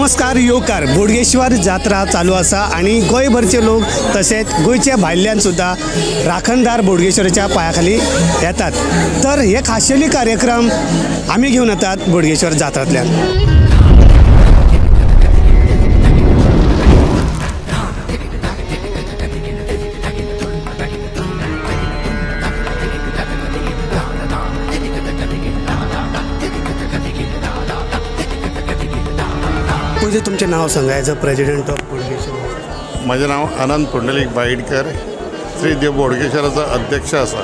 नमस्कार योकार बोडगेश्वर जात्रा चालू आसा आणि गोंयभरचे लोक तसेच गोंयच्या भायल्यान सुद्धा राखणदार बोडगेश्वराच्या पायाखाली येतात। तर हे खाशेली कार्यक्रम आम्ही घेऊन येतात बोडगेश्वर जात्रांतल्यान। म्हणजे तुमचे नाव सांगा as a president of Bodgeshwar. माझे नाव आनंद पुंडलिक बाईडकर, श्री देव बोडगेश्वराचा अध्यक्ष असा।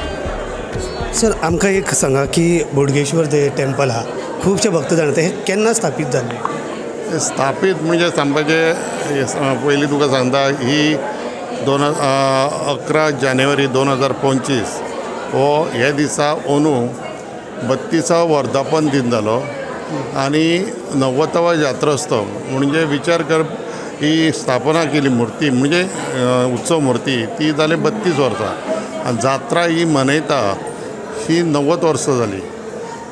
सर आमकां एक सांगा की बोडगेश्वर जे टेम्पल हा खूपशे भक्त जाणता हे केन्ना स्थापीत जाल्ले? स्थापीत म्हणजे सांगपाचे पयलीं तुका सांगता ही 11 जानेवारी 2025 हो हे दिसा अंदू 32वा वर्धापन दिन जालो आणि 90वा जात्रोत्सव म्हणजे विचार कर ही स्थापना केली मूर्ती म्हणजे उत्सव मूर्ती ती जाली 32 वर्सां आणि जात्रा ही मनयता ही 90 वर्सां जाली।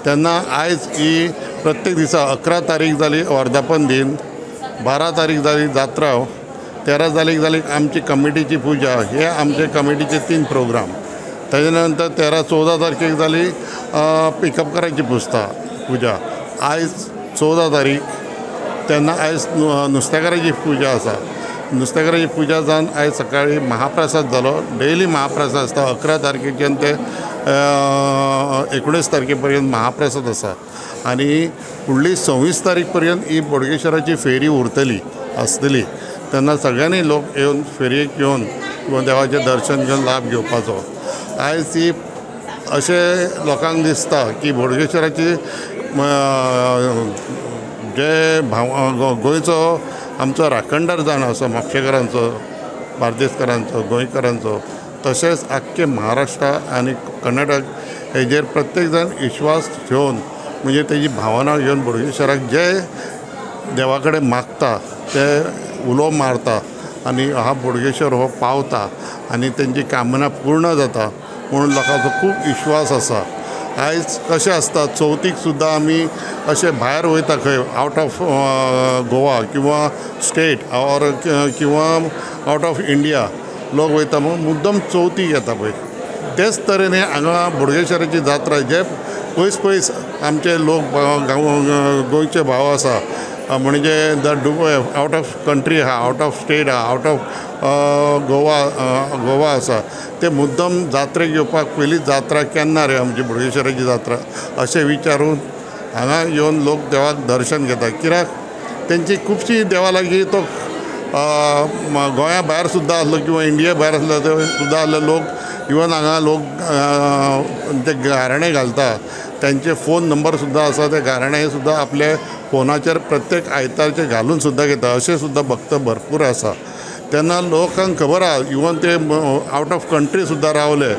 तेन्ना आयज ही प्रत्येक दिसा 11 तारीख जाली वर्धापन दिन, 12 तारीख जाली जात्रा, 13 तारीख जाली आमची कमिटीची पुजा। हे आमचे कमिटीचे 3 प्रोग्राम। ताजे नंतर 13-14 तारखेक जाली पिकअपकाराची पुजा। आयज 14 तारीख तेन्ना आयज नुस्तेकाराची पुजा आसा। नुस्तेकाराची पुजा जावन आयज सकाळी महाप्रसाद जालो। डेली महाप्रसाद आसता 11 तारखेच्यान ते 19 तारखे पर्यंत महाप्रसाद आसा आणि फुडली 26 तारीख पर्यंत ही बोडगेश्वराची फेरी उरतली आसतली। तेन्ना सगळ्यांनी लोक येवन फेरयेक येवन किंवा देवाचें दर्शन घेवन लाभ घेवपाचो। आयज ती अशें लोकांक दिसता की बोडगेश्वराची जे गोंयचो आमचो राखणदार जावन आसा म्हापशेकारांचो, बार्देसकारांचो, गोंयकारांचो, तशेंच आख्खे महाराष्ट्रा आनी कर्नाटक हेजेर प्रत्येक जण विश्वास ठेवून म्हणजे तेजी भावना घेवन बोडगेश्वराक जे देवा कडेन मागता ते उलो मारता आणि हा बोडगेश्वर हो पावता आणि तेंची कामना पूर्ण जाता म्हणून लोकांचो खूब विश्वास आसा। आयज कशें आसता चवथीक सुद्दां आमी अशे भायर वयता खंय आवट ऑफ गोवा किंवा स्टेट ऑर किंवा आवट ऑफ इंडिया लोक वयता म्हणून मुद्दम चवथीक येता पळय। तेच तरेन हांगा बोडगेश्वराची जात्रा जे पयस पयस आमचे लोक गोंयचे भाव आसा म्हणजे आवट ऑफ कंट्री आहा, आवट ऑफ स्टेट आहा, आवट ऑफ गोवा आसा ते मुद्दम जात्रेक येवपाक पयलींच जात्रा केन्ना रे आमची बोडगेश्वराची जात्रा अशें विचारून हांगा येवन लोक देवाक दर्शन घेता। कित्याक तेंची खुबशीं देवा लागीं तो गोंया भायर सुद्दां आसलो किंवा इंडिया भायर आसलो सुद्दां आसले लोक इवन हांगा लोक ते गाराणे घालता त्यांचे फोन नंबर सुद्दां आसा। ते गाराणे सुद्दां आपले फोनाचेर प्रत्येक आयतारचे घालून सुद्दां घेता अशें सुद्दां भक्त भरपूर आसा। तेन्ना लोकांक खबर आहा इवन ते आवट ऑफ कंट्री सुद्दां रावले,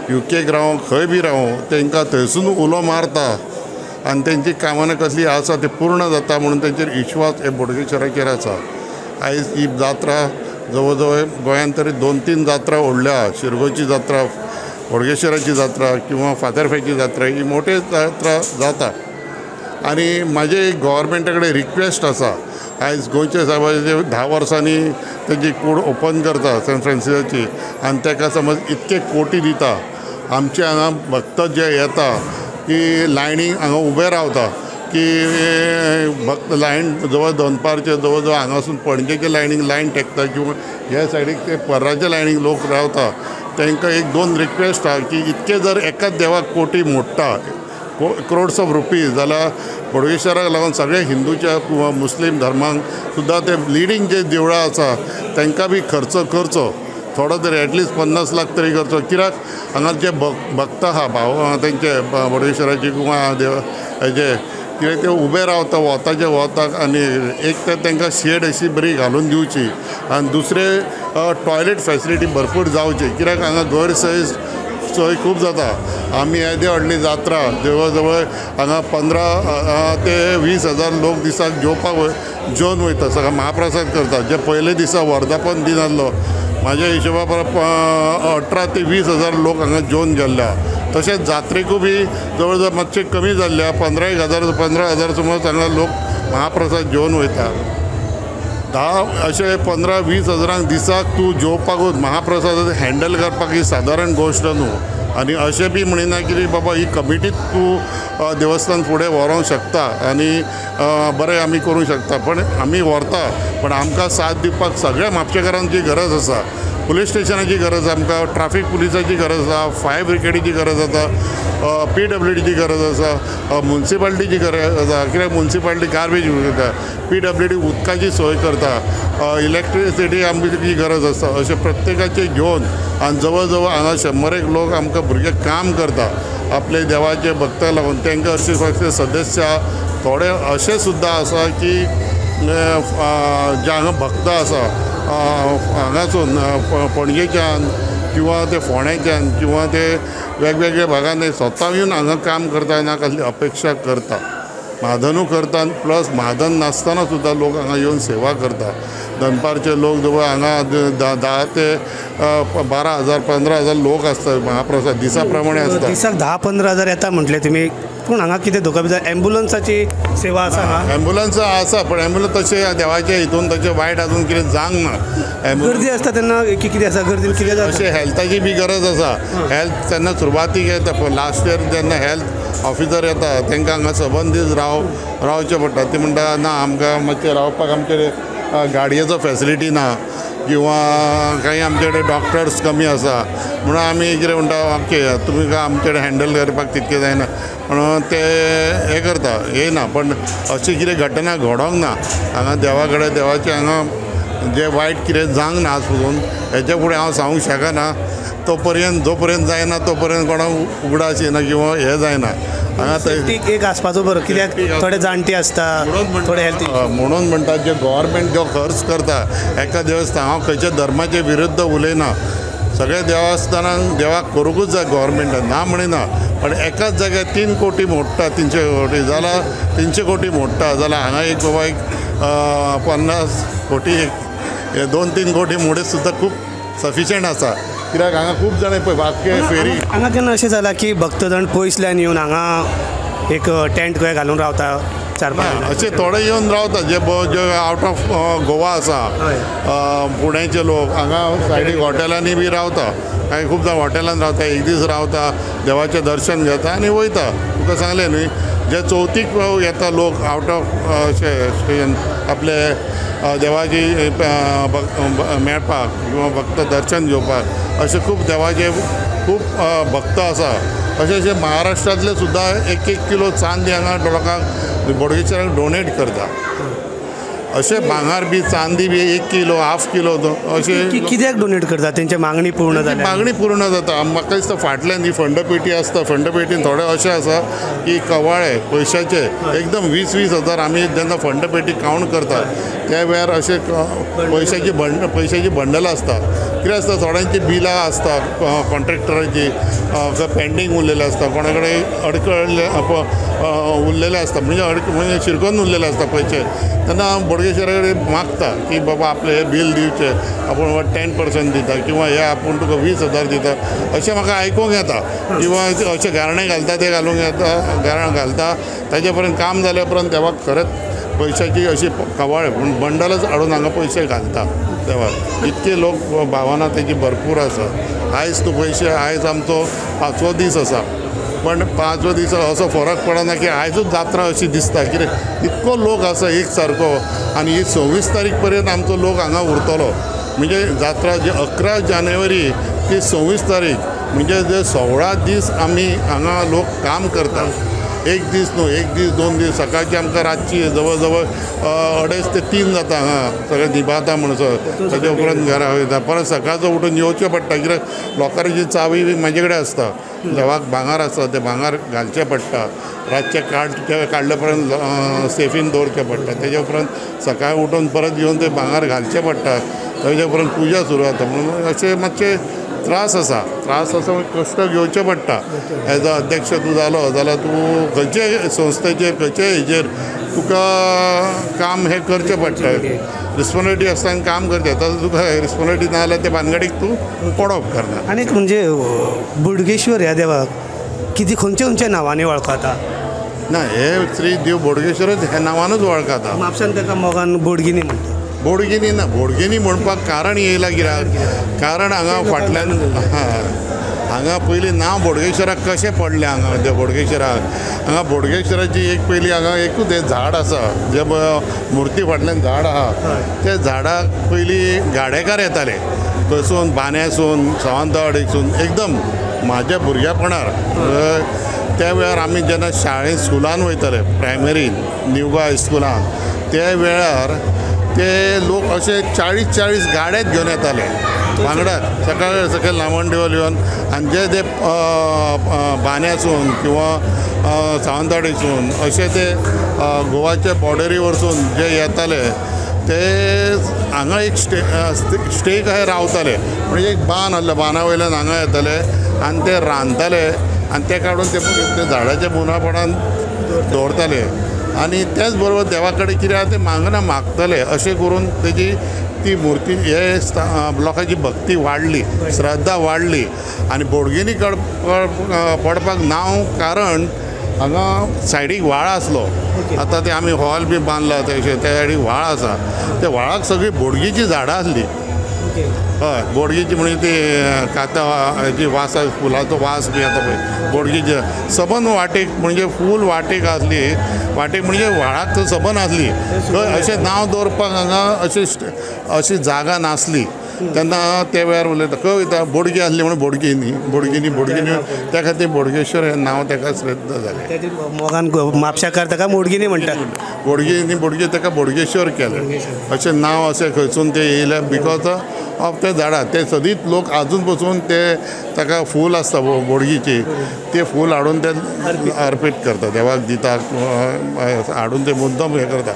UK रावं खंय बी रावं तांकां थंयसून उलो मारता आनी तेंची कामना कसली आसा ती पूर्ण जाता म्हणून तेंचेर विश्वास हे बोडगेश्वराचेर आसा। आयज ही जात्रा जवळ जवळ गोंयांत तरी 2-3 जात्रा व्हडल्या, शिरगोची जात्रा, बोडगेश्वराची जात्रा किंवा फातर्फेची जात्रा ही मोठी जात्रा जाता। आणि माझे गव्हर्मेंटा कडेन रिक्वेस्ट आसा आयज गोंयचे साहेबाचे 10 वर्सांनी तेजी कूड ओपन करता सेंट फ्रांसिसाची आनी ताका समज इतके कोटी दिता आमचे हांगा भक्त जे येता की लायनीक हांगा उबे रावता की भक्त लायन जवळ दोनपारचे जवळ जवळ हांगासून पणजेचे लायनीक लायन टेकता किंवा ह्या सायडीक ते पर्राच्या लायनीक लोक रावता। तांकां 1-2 रिक्वेस्ट आहा की इतके जर एकाच देवाक कोटी मोडटा क्रोड्स ऑफ रुपीज जाल्यार बोडगेश्वराक लागून सगळे हिंदूच्या किंवा मुस्लीम धर्मांक सुद्दां ते लिडींग जे देवळां आसा तांकां बी खर्च करचो थोडो तरी एटलिस्ट 50 लाख तरी करचो। कित्याक हांगा जे भक्त आहा भाव तेंचे बोडगेश्वराचे किंवा देव हेजे कित्याक ते उबे रावता वताक आनी एक तर तांकां शेड अशी बरी घालून दिवची आनी दुसरे टॉयलेट फॅसिलिटी भरपूर जावची। कित्याक हांगा गैरसोय खूब जाता। आमी येदे व्हडली जात्रा जवळ जवळ हांगा 15 ते 20 हजार लोक दिसाक जेवन वयता, सगळा महाप्रसाद करता। जे पयले दिसा वर्धापन दिन आसलो माझ्या हिशोबा परत 18 ते 20 हजार लोक हांगा जेवन गेल्ल्या। तशेंच जात्रेकूय बी जवळ जवळ मातशें कमी जाल्ल्या 15 हजार समज हांगा लोक महाप्रसाद जेवन वयता। अशे 15-20 हजारांक दिसाक तूं जेवपाकूच महाप्रसाद हँडल करपाक ही सादारण गोश्ट न्हू. आनी अशें बी म्हणिना की बाबा ही कमिटीत तूं देवस्थान फुडें व्हरूंक शकता आनी बरें आमी करूंक शकता. पण आमी व्हरता, पण आमकां साथ दिवपाक सगळ्या म्हापशेकारांची गरज आसा. पुलीस स्टेशनाची गरज आमकां, ट्राफीक पुलिसाची गरज आसा, फायर ब्रिगेडीची गरज आसा, PWDची गरज आसा, म्युन्सिपाल्टीची गरज आसा. कित्याक म्युन्सिपाल्टी गार्बेज करता, PWD उदकाची सोय करता, इलेक्ट्रिसिटी आमची गरज आसा. अशें प्रत्येकाचे घेवन आनी जवळ जवळ हांगा 100 लोक आमकां भुरगे काम करता आपले देवाचे भक्ताक लागून. तांकां हरशीं सदस्य थोडे अशे सुद्दां आसा की जे हांगा भक्त आसा हांगासून पणजेच्यान किंवा ते फोंड्याच्यान किंवा ते वेगवेगळ्या भागांनी स्वता येवन हांगा काम करता ना कसली अपेक्षा करता. म्हादनू करता प्लस म्हादन नासतना सुद्दां लोक हांगा येवन सेवा करता. दनपारचे लोक जवळ हांगा 10 ते 12,000 15,000 लोक आसता. महाप्रसाद दिसा प्रमाणे आसता. दिसाक 10-15 हजार येता म्हटले तुमी. पूण हांगा कितें धोका भितर ॲम्ब्युलन्साची सेवा आसा हांगा? ॲम्ब्युलन्स आसा, पण ॲम्ब्युलन्स तशें देवाच्या हितून तशें वायट आजून कितें जावंक ना. गर्दी आसता तेन्ना कितें आसा गर्दीन कितें जाता? अशें हेल्थाची बी गरज आसा. हेल्थ तेन्ना सुरवातीक येता पळय लास्ट इयर जेन्ना हेल्थ ऑफिसर येता तांकां हांगा सबंद दीस रावचें पडटा. ती म्हणटा ना आमकां मातशें रावपाक आमचे गाडयेचो फॅसिलिटी ना किंवा काही आमचे कडेन डॉक्टर्स कमी आसा म्हणून आमी कितें म्हणटा ओके तुमी काय आमचे कडेन हँडल करपाक तितकें जायना म्हणून ते हे करता येयना. पण अशी कितें घटना घडोंक ना हांगा देवा कडेन. देवाचें हांगा जे वायट कितें जावंक ना आजून हेच्या फुडें हांव सांगूंक शकना. तो पर्यंत जो पर्यंत जायना तो पर्यंत कोणाक उगडास येना किंवा हे जायना. हांगा एक आसपाचो बरो कित्याक थोडे जाणटे आसता थोडे हेल्थ म्हणून म्हणटात जे गव्हर्मेंट जो खर्च करता एका देवस्थान हांव खंयच्या धर्माचे विरुद्ध उलयना. सगळ्या देवस्थानांक देवाक करूंकूच जाय गव्हर्मेंटान ना म्हणिना. पण एकाच जाग्यार 3 कोटी मोडटा 300 कोटी जाल्यार 300 कोटी मोडटा जाल्यार हांगा एक बाबा एक 50 कोटी 2-3 कोटी मोडीत सुद्दां खूब सफिशियंट आसा. कित्याक हांगा खूब जाण पळय वाक्य फेरी हांगा केन्ना अशें जालां की भक्तजण पयसल्यान येवन हांगा एक टेंट खंय घालून रावता 4-5 असे थोडे येवन रावता जे आवट ऑफ गोवा आसा पुण्याचे लोक हांगा सायडीक हॉटेलांनी बी रावता. काही खूब जाण हॉटेलान रावता एक दीस रावता देवाचें दर्शन घेता आनी वयता. तुका सांगलें न्ही जे चवथीक येता लोक आवट ऑफ अशे आपले देवाची मेळपाक किंवा भक्त दर्शन घेवपाक अशे खूब देवाचे खूब भक्त आसा. अशे महाराष्ट्रांतले सुद्दां 1-1 किलो चांदी हांगा लोकांक बोडगेश्वराक डोनेट करता. अशे भांगार बी चांदी बी 1 किलो 1/2 किलो अशे कित्याक डोनेट करता तेंची मागणी पूर्ण जाली? मागणी पूर्ण जाता. म्हाका दिसता फाटल्यान ही फंडपेटी आसता फंडपेटीन थोडे अशें आसा की कवाळे पयशाचे एकदम 20-20 हजार आमी जेन्ना फंडपेटी कावंट करता त्या वेळार अशे पयशाची बंडल आसता. कितें आसता थोड्यांची बिलां आसता कॉन्ट्रॅक्टराची पेंडींग उरलेले आसता कोणा कडेन अडकळले उरलेले आसता म्हणजे शिरकोन उरलेले आसता पयशे. तेन्ना बोडगेश्वरा कडेन मागता की बाबा आपले हे बील दिवचे आपूण 10% दिता किंवा हे आपूण तुका 20,000 दिता अशें म्हाका आयकूंक येता. किंवा अशे गाराणे घालता ते घालूंक येता गाराण घालता ताजे पर्यंत काम जाल्या उपरांत देवाक खरेंच पयशाची अशी कवाळे पूण बंडलच हाडून हांगा पयशे घालता देवाक. इतके लोक भावना तेजी भरपूर आसा. आयज तूं पयशे आयज आमचो 5वो दीस आसा पण 5व्या दिसा असो फरक पडना की आयजूच जात्रा अशी दिसता कित्याक इतको लोक आसा एक सारको. आनी ही 26 तारीख पर्यंत आमचो लोक हांगा उरतलो. म्हणजे जात्रा जी 11 जानेवारी ती 26 तारीख म्हणजे जे 16 दीस आमी हांगा लोक काम करतात. एक दीस न्हू 1 दीस 2 दीस सकाळची आमकां रातची जवळ जवळ 2:30 ते 3 जाता हांगा सगळें निभाता म्हणसर. ताजे उपरांत घरा वयता परत सकाळचो उठून येवचें पडटा कित्याक लोकांची चावी बी म्हाजे कडेन आसता. देवाक भांगार आसता ते भांगार घालचें पडटा. रातचे काडले पर्यंत सेफीन दवरचें पडटा. तेजे उपरांत सकाळीं उठून परत येवन ते भांगार घालचें पडटा. तेजे उपरांत पुजा सुरू जाता. म्हणून अशें मातशे त्रास आसा कश्ट घेवचे पडटा. एज अ अध्यक्ष तूं जालो जाल्यार तूं खंयचे संस्थेचेर खंयचे हेजेर तुका काम हे करचें पडटा. रिस्पॉन्सिबिलिटी आसतना काम करचें. ताजो तुका रिस्पॉन्सिबिलिटी ना जाल्यार ते भानगडीक तूं पडप करना. आनीक म्हणजे बोडगेश्वर ह्या देवाक कितें खंयच्या नांवांनी वळखता? ना हे श्री देव बोडगेश्वरच ह्या नांवानूच वळखता. म्हापशान ताका मोगान बोडगिनी म्हणटा. बोडगिनी ना बोडगिनी म्हणपाक कारण येयला कित्याक कारण हांगा फाटल्यान हांगा पयलीं नांव बोडगेश्वराक कशें पडलें हांगा त्या बोडगेश्वराक हांगा बोडगेश्वराची एक पयलीं हांगा एकूच हें झाड आसा जे मुर्ती फाटल्यान झाड आहा त्या झाडाक पयलीं गाडेकार येताले थंयसून बान्यासून सावंतवाडीसून एकदम म्हाज्या भुरग्यापणार त्या वेळार आमी जेन्ना शाळेंत स्कुलान वयताले प्रायमरी न्यू गोवा हायस्कुलान त्या वेळार ते लोक अशे 40 गाड्याच घेवन येताले वांगडाच सकाळ सकयल लामणदेवल येवन आनी जे बान्यासून किंवा सावंतवाडीसून अशे ते गोवाच्या बॉर्डरी वरसून जे येताले ते हांगा एक स्टे कशे रावताले म्हणजे एक बांद आहलो बाना वयल्यान हांगा येताले आनी ते रांदताले आनी ते काडून ते झाडाच्या मुनापणान दवरताले आनी तेच बरोबर देवा कडेन कितें आहा ते मागना मागतले अशें करून तेजी ती मुर्ती हे लोकांची भक्ती वाडली श्रद्धा वाडली आनी बोडगिनी पडपाक नांव कारण हांगा सायडीक व्हाळ आसलो आतां ते आमी हॉल बी बांदला तशें त्या सायडीक व्हाळ आसा त्या व्हाळाक सगळीं बोडगीची झाडां आसली हय बोडगीची म्हणजे ती कांता हेजी वास फुलांचो वास बी येता पळय बोडगीचे सबंद वाटेक म्हणजे फूल वाटेक आसली वाटेक म्हणजे व्हाळाक थंय सबंद आसली थंय अशें नांव दवरपाक हांगा अशी जागा नासली तेन्ना त्या वेळार उलयता खंय वयता बोडगी आसली म्हणून बोडगिनी त्या खातीर बोडगेश्वर हें नांव ताका श्रद्धा जालें मोगान म्हापशाकार ताका बोडगिनी म्हणटात बोडगी ताका बोडगेश्वर केलें अशें नांव अशें खंयसून तें येयलें बिकॉज ऑफ ते झाडां ते सदींच लोक आजून पसून ते ताका फूल आसता बोडगीची ते फूल हाडून ते अर्पीत करता देवाक दितात हाडून ते मुद्दम हें करता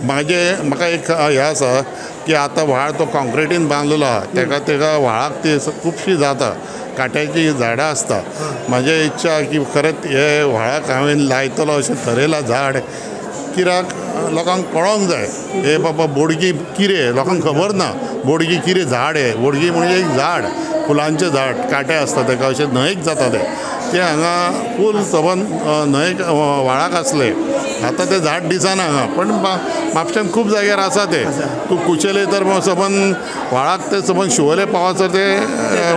म्हाका एक हें आसा की आतां व्हाळ तो कॉन्क्रिटीन बांदलेलो आहा तेका व्हाळाक ती खुबशी जाता काट्याची झाडां आसता म्हाजी इच्छा की खरेंच हे व्हाळाक हांवें लायतलो अशें थरयलां झाड कित्याक लोकांक कळोंक जाय हे बाबा बोडगी कितें लोकांक खबर ना बोडगी कितें झाड हे बोडगी म्हणजे एक झाड फुलांचें झाड काटे आसता ताका अशें न्हंयक जाता ते हांगा फूल सबंद न्हंयक व्हाळाक आसले आतां तें झाड दिसना हांगा पण म्हापशान खूब जाग्यार आसा ते तूं कुशेले तर सबंद व्हाळाक ते सबंद शिवोले पावसर ते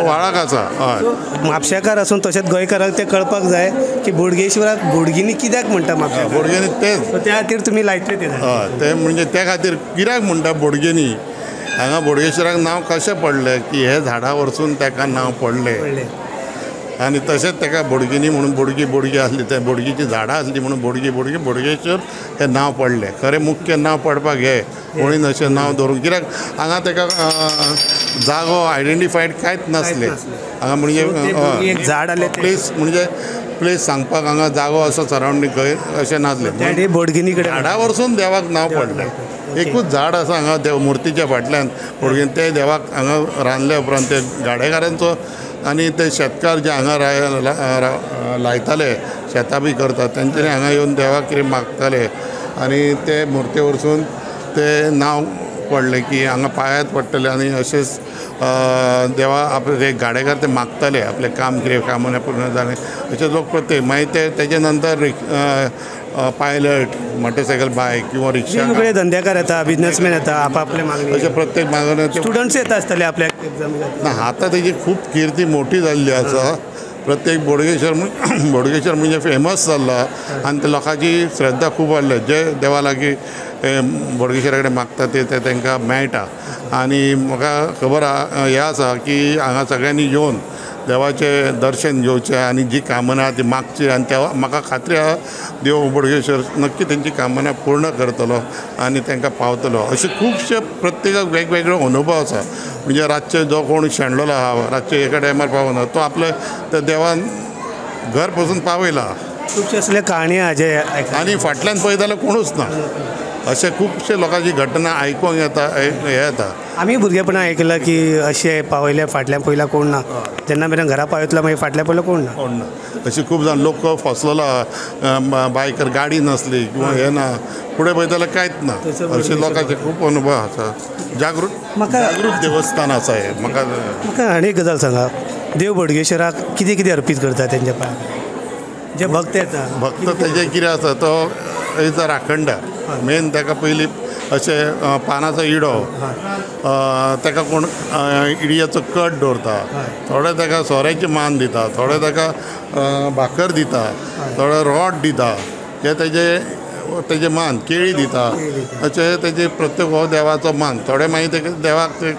व्हाळाक आसा हय म्हापशेकार आसून तशेंच गोंयकाराक ते कळपाक जाय की बोडगेश्वराक बोडगिनी कित्याक म्हणटा म्हापशा बोडगिनी तेच त्या खातीर तुमी लायतले ते हय ते म्हणजे त्या खातीर कित्याक म्हणटा बोडगिनी हांगा बोडगेश्वराक नांव कशें पडलें की हे झाडां वरसून ताका नांव पडलें आनी तशेंच ताका बोडगिनी म्हणून बोडगी आसली ते बोडगीची झाडां आसली म्हणून बोडगेश्वर हें नांव पडलें खरें मुख्य नांव पडपाक हे कोणीन अशें नांव दवरून कित्याक हांगा ताका जागो आयडेंटिफायड कांयच नासलें हांगा म्हणजे एक झाड आसलें प्लेस सांगपाक हांगा जागो असो सरावंडींग खंय अशें नासलें बोडगिनी कडेन झाडां वरसून देवाक नांव पडलें एकूच झाड आसा हांगा देव मुर्तीच्या फाटल्यान बोडगिनी ते देवाक हांगा रांदले उपरांत ते गाडेकारांचो आनी ते शेतकार जे हांगा लायताले शेतां बी करतात तेंच्यांनी हांगा येवन देवाक कितें मागताले आनी ते मुर्ते वरसून ते नांव पडलें की हांगा पांयांत पडटले आनी अशेंच देवा आपले गाडेकार ते मागताले आपलें काम कितें कामना पूर्ण जालें अशें लोक प्रत्येक मागीर ते तेजे नंतर पायलट मोटरसायकल बायक किंवा रिक्षा वेगवेगळे धंदेकार येता बिझनेसमॅन येता आपले मागणी अशे प्रत्येक मागणी स्टुडंट्स येता आसतले आपल्या ना आतां तेजी खूब किर्ती मोठी जाल्ली आसा प्रत्येक बोडगेश्वर म्हणजे फेमस जाल्लो आनी ते लोकांची श्रद्धा खूब वाडल्या जे देवा लागीं बोडगेश्वरा कडेन मागता ते तांकां मेळटा आनी म्हाका खबर हें आसा की हांगा सगळ्यांनी येवन देवाचें दर्शन घेवचें आनी जी कामना ती मागची आनी त्या म्हाका खात्री आहा देव बोडगेश्वर नक्की तेंची कामना पूर्ण करतलो आनी तांकां पावतलो अशे खुबशे प्रत्येकाक वेगवेगळो अनुभव आसा म्हणजे रातचे जो कोण शेणलेलो आहा रातचे एका टायमार पावना तो आपले त्या देवान घर पासून पावयला खुबशे असले काणी आहा जे आनी फाटल्यान पळयता जाल्यार कोणूच ना अशे खुबशे लोकांची घटना आयकूंक येता हे येता आमी भुरगेपणां आयकलां की अशें पावयले फाटल्यान पयला कोण ना जेन्ना मेरेन घरा पावयतलो मागीर फाटल्यान पयलो कोण ना अशी खूब जाण लोक फसलेलो बायकर गाडी नासली किंवा हे ना फुडें पळयता जाल्यार कांयच ना अशे लोकांचे खूब अनुभव आसा जागृत देवस्थान आसा हे म्हाका आनी एक गजाल सांगा देव बोडगेश्वराक कितें कितें अर्पीत करता तेंच्या पांयां जे भक्त येता भक्त तेजे कितें आसा तो इज अ राखणदार मेन ताका पयलीं अशें पानाचो इडो ताका कोण इडयाचो कट दवरता, थोडे ताका सोऱ्याची मान दिता, थोडे ताका भाकर दिता, थोडे रोड दिता, हे तेजे मान केळी दिता, अशें तेजे प्रत्येक हो देवाचो मान. थोडे मागीर तेका देवाक ते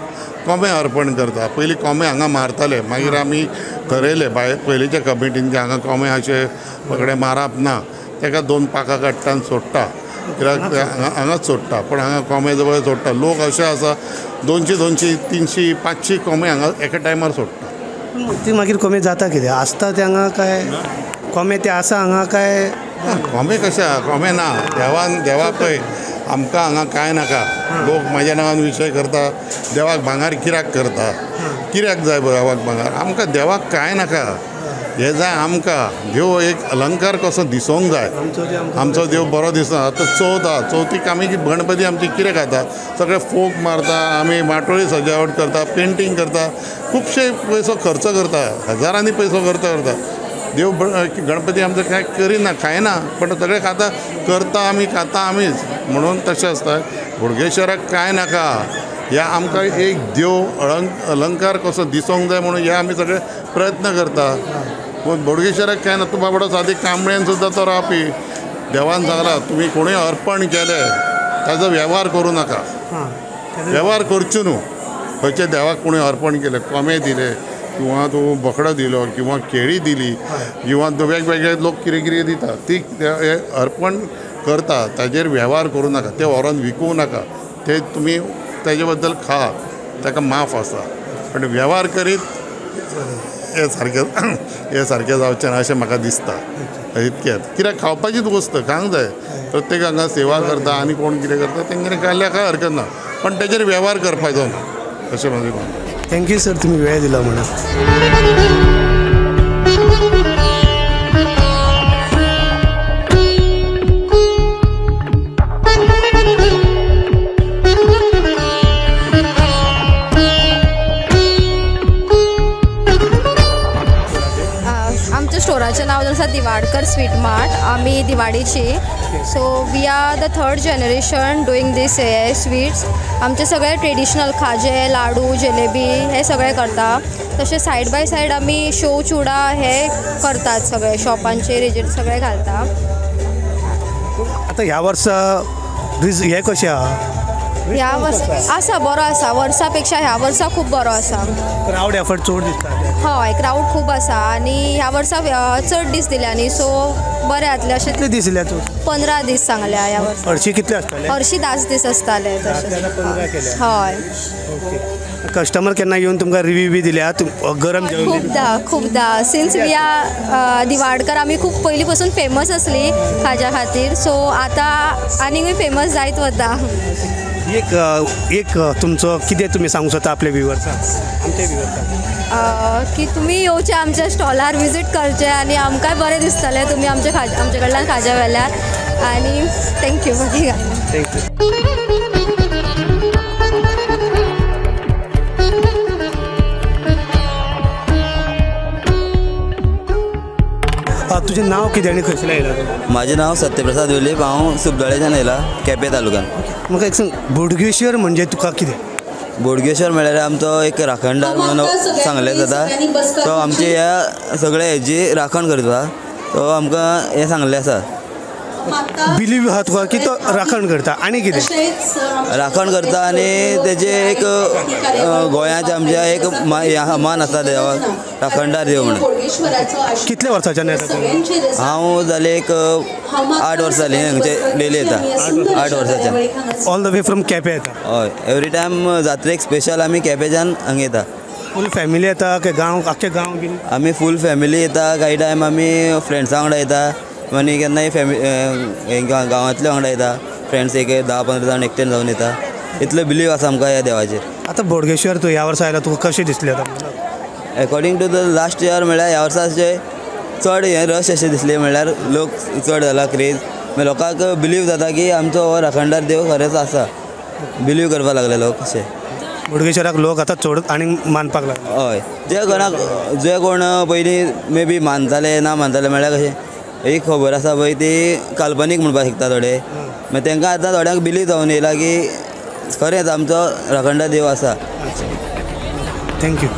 कोंबे अर्पण करता. पयलीं कोंबे हांगा मारताले, मागीर आमी थरयले भायर पयलींच्या कमिटीन की हांगा कोंबे अशे फगडे मारप ना, ताका 2 पाकां काडटा आनी सोडटा, कित्याक ते हांगाच सोडटा. पण हांगा कोंबे जवळ सोडटा. लोक अशे आसा 200, 300, 500 कोंबे हांगा एका टायमार सोडटा. ती मागीर कोंबे जाता कितें आसता ते हांगा काय कोंबे ते आसा हांगा काय? कोंबे कशे आहा, कोंबे ना. देवाक पळय आमकां हांगा कांय नाका. लोक म्हाज्या नांवान विशय करता, देवाक भांगर कित्याक करता, कित्याक जाय देवाक भांगर? आमकां देवाक कांय नाका. हे जाय आमकां देव एक अलंकार कसो दिसोंक जाय. आमचो देव बरो दिसना. आतां चवथीक आमी गणपती आमची कितें खाता, सगळे फोक मारता, आमी माटोळी सजावट करता, पेंटींग करता, खुबशे पयसो खर्च करता, हजारांनी पयसो खर्च करता. देव गणपती आमचं काय करिना, खायना, पण सगळे खाता, करता आमी, खाता आमीच. म्हणून तशें आसता. बोडगेश्वराक कांय नाका. ह्या आमकां एक देव अलंकार कसो दिसोंक जाय म्हणून हे आमी सगळे प्रयत्न करता. पूण बोडगेश्वराक कांय ना. तूं बाबडो सादी कांबळेन सुद्दां तो रावपी. देवान सांगलां तुमी कोणूय अर्पण केलें ताजो वेव्हार करूं नाका. वेव्हार करच्यो न्हू. खंयच्या देवाक कोणूय अर्पण केलें, कोंबे दिले किंवा तूं बोकडो दिलो किंवा केळी दिली किंवा वेगवेगळे लोक कितें कितें दिता, ती हे अर्पण करता, ताजेर वेव्हार करूं नाका. ते व्हरोन विकूं नाका. ते तुमी ताजे बद्दल खा, ताका माफ आसा. पण वेव्हार करीत हे सारकें जावचें ना अशें म्हाका दिसता. इतकेंच. कित्याक खावपाचीच वस्त खावंक जाय. प्रत्येक हांगा सेवा करता आनी कोण कितें करता तेंगेनी खाल्ल्यार कांय हरकत ना, पण ताजेर वेव्हार करपाचो ना अशें म्हाजें म्हणणें. थँक्यू सर, तुम्ही वेळ दिला म्हणून. आमच्या स्टोराचें नांव आसा दिवाडकर स्वीट मार्ट. आमी दिवाडीची. So we are the 3rd generation doing these sweets. आमचे सगळे ट्रेडिशनल खाजे, लाडू, जलेबी हे सगळे करता. तशें सायड बाय सायड आमी शेव चुडा हे करतात, सगळे शॉपांचेर हेजेर सगळे घालता. आता ह्या वर्सा हे कशें आहा? ह्या आसा बरो आसा. वर्सा पेक्षा ह्या वर्सा खूब बरो आसा. क्रावड एफर्ट चड दिसता. हय, क्रावड खूब आसा आनी ह्या वर्सा चड दीस दिल्या न्ही, सो बरें जातलें अशें. कितले दीस दिल्या तूं? 15 दीस सांगल्या ह्या वर्सा. हरशीं कितले आसताले? हरशीं 10 दीस आसताले तशें. 15 केले. हय. कस्टमर केन्ना येवन तुमकां रिव्यू बी दिल्या गरम जेवण? खूबदा सिन्स वी आर दिवाडकर आमी खूब पयलीं पासून फेमस आसली खाज्या खातीर. सो आतां आनीकूय फेमस जायत वता. एक तुमचो कितें तुमी सांगूंक सोदता आपल्या व्ह्युअर्सांक, आमच्या व्ह्युअर्सांक? की तुमी येवचें आमच्या स्टॉलार विजीट करचें आनी आमकांय बरें दिसतलें तुमी आमचे कडल्यान खाज्या व्हेल्यार. आनी थँक्यू. थँक्यू. तुजें नांव कितें आनी खंयसल्यान येयला? माझे नाव सत्यप्रसाद वेलीप. हांव सुबदळेच्यान येयला, केपें तालुक्यान. म्हाका एक सांग, बोडगेश्वर म्हणजे तुका कितें? बोडगेश्वर म्हळ्यार आमचो एक राखणदार म्हणून सांगलें जाता. तो आमचे ह्या सगळे हेजी राखण करता. तो आमकां हें सांगलें आसा. बिलीव आहा तुका की तो राखण करता आनी कितें? राखण करता आनी तेजे एक गोंयांचे आमच्या एक मान आसा देवाक, राखणदार देव म्हणून. कितल्या वर्साच्यान येता तूं? हांव जालें एक 8 वर्सां जालीं हांगचे डेली येता. 8 वर्साच्यान. All the way from Quepem येता? हय. एवरी टायम जात्रेक स्पेशल आमी केपेंच्यान हांगा येता. फूल फॅमिली येता काय गांव, आख्खे गांव बीन? आमी फूल फॅमिली येता. काही टायम आमी फ्रेंड्सां वांगडा येता आनी केन्नाय गांवांतल्या वांगडा येता. फ्रेंड्स एक 10-15 जाण एकटेन जावन येता. इतलो बिलीव आसा आमकां ह्या देवाचेर. आतां बोडगेश्वर तूं ह्या वर्सा आयला, तुका कशें दिसलें आतां? According to the last year म्हळ्यार ह्या वर्साचे चड हें रश अशें दिसलें. म्हळ्यार लोक चड जाला क्रेज. मागीर लोकांक बिलीव जाता की आमचो हो राखणदार देव खरेंच आसा. बिलीव करपाक लागले लोक अशें. बोडगेश्वराक लोक आतां चड आनी मानपाक लागले. हय. जे कोण पयलीं मे बी मानताले ना मानताले म्हळ्यार कशें एक खबर आसा पळय ती काल्पनीक म्हणपाक शकता थोडे, मागीर तांकां आतां थोड्यांक बिलीव जावन येयला की खरेंच आमचो राखणदार देव आसा. थँक्यू.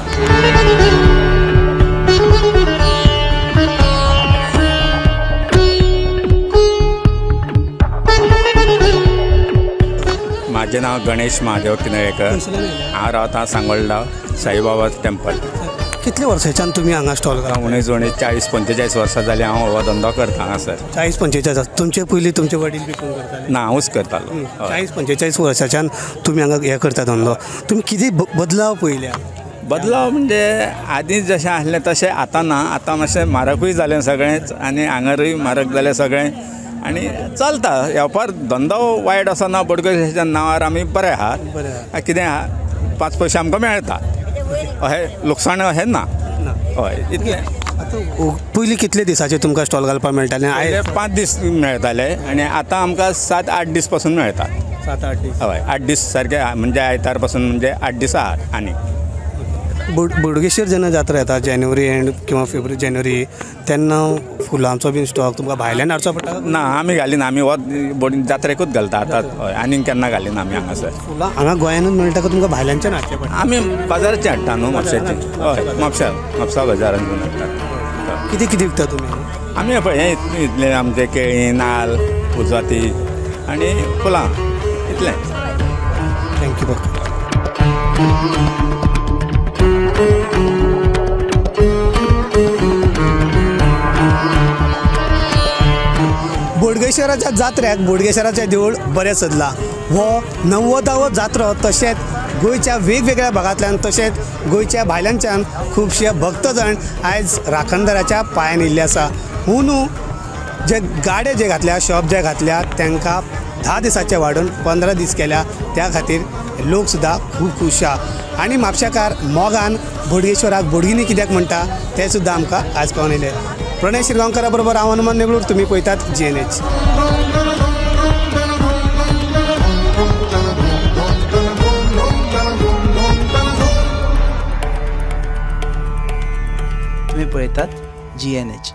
माझे नाव गणेश महादेव किनळेकर. हांव रावता सांगोळडा साईबाबा टेम्पल. कितले वर्सांच्यान तुमी हांगा स्टॉल घाला? 1940-45 वर्सां जाली हांव हो धंदो करता हांगासर. 40-45 तुमचे पयलीं तुमचे वडील बी कोण करताले? ना, हांवूच करतालो. 40-45 वर्सांच्यान तुमी हांगा हे करता धंदो. तुमी कितें बदलाव पयल्या? बदलाव म्हणजे आदीं जशें आसलें तशें आतां ना. आतां मातशें म्हारगूय जालें सगळेंच आनी आंगारूय म्हारग जालें सगळें आनी चलता. वेपार धंदो वायट असो ना. बोडगेश्वराच्या नांवार आमी बरे आहात. कितें आहा 5 पयशे आमकां मेळटा. अशें लुकसाण अशें ना. हय, इतलें. आतां पयलीं कितले दिसाचे तुमकां स्टॉल घालपाक मेळटालें? पयले 5 दीस मेळटाले आनी आतां आमकां 7-8 दीस पासून मेळटा. 7-8 दीस. हय, 8 दीस सारके म्हणजे आयतार पासून म्हणजे 8 दीस आहात. आनी बोडगेश्वर जेन्ना जात्रा येता जानेवारी एंड किंवा फेब्रुवारी जानेवारी तेन्ना फुलांचो बीन स्टॉक तुमकां भायल्यान हाडचो पडटा? ना, आमी घालिना. आमी हो जात्रेकूच घालता आतां. हय, आनीक केन्ना घालिना आमी हांगासर. फुलां हांगा गोंयानूच मेळटा का तुमकां भायल्यानच्यान हाडचें पडटा? आमी बाजाराची हाडटा न्हू, म्हापशाची. हय, म्हापसा बाजारांतून हाडटा. कितें कितें विकता तुमी? आमी पळय हें इतलें आमचे केळीं, नाल्ल, उजवाती आनी फुलां इतलें. थँक्यू. बोडगेश्वराच्या जात्र्याक बोडगेश्वराचें देवूळ बरें सजलां. हो 90वो जात्रो. तशेंच गोंयच्या वेगवेगळ्या भागांतल्यान तशेंच गोंयच्या भायल्यांच्यान खुबशे भक्तजण आयज राखणदाराच्या पांयान येयल्ले आसा. हुनू जे गाडे जे घातल्या, शॉप जे घातल्या तांकां 10 दिसाचे वाडून 15 दीस केल्या. त्या खातीर लोक सुद्दां खूब खूश आसा. आनी म्हापशेकार मोगान बोडगेश्वराक बोडगिनी कित्याक म्हणटा तें सुद्दां आमकां आयज कळून येयलें. प्रणय शिरगांवकरा बरोबर हांव हनुमान नेगळूर. तुमी पळयतात GNH. तुम्ही पळयतात GNH.